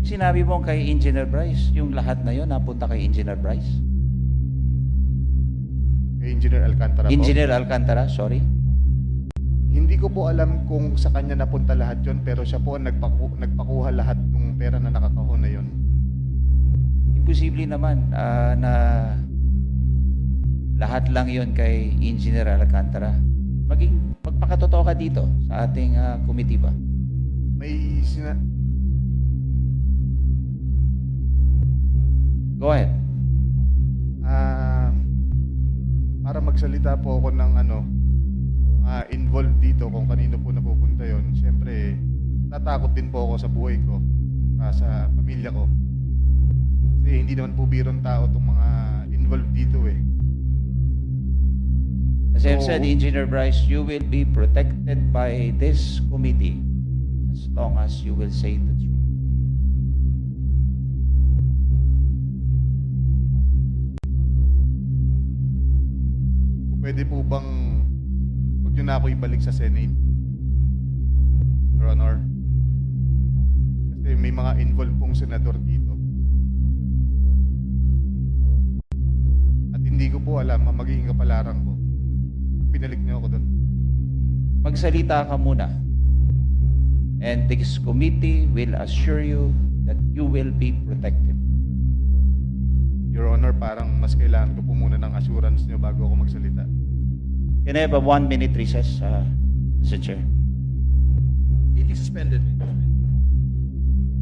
Sinabi mo kay Engineer Bryce, yung lahat na yon napunta kay Engineer Bryce? Kay Engineer Alcantara po. Engineer Alcantara, sorry. Hindi ko po alam kung sa kanya napunta lahat yon, pero siya po ang nagpakuha lahat ng pera na nakakahon na yon. Imposible naman na lahat lang yon kay Engineer Alcantara. Magpakatotoo ka dito sa ating committee ba? May Go ahead. para magsalita po ako ng involved dito kung kanino po napupunta yon. Siyempre, tatakot din po ako sa buhay ko, sa pamilya ko. Kasi hindi naman po birong tao itong mga involved dito eh. As I've So- said, Engineer Bryce, you will be protected by this committee as long as you will say the truth. Pwede po bang huwag nyo na ako ibalik sa Senate? Your Honor. Kasi may mga involved pong senador dito. At hindi ko po alam ang magiging kapalaran ko. Pinalik niyo ako doon. Magsalita ka muna. And this committee will assure you that you will be protected. Your Honor, parang mas kailangan ko po muna ng assurance niyo bago ako magsalita. Can I have a 1-minute recess, Mr. Chair? Meeting suspended.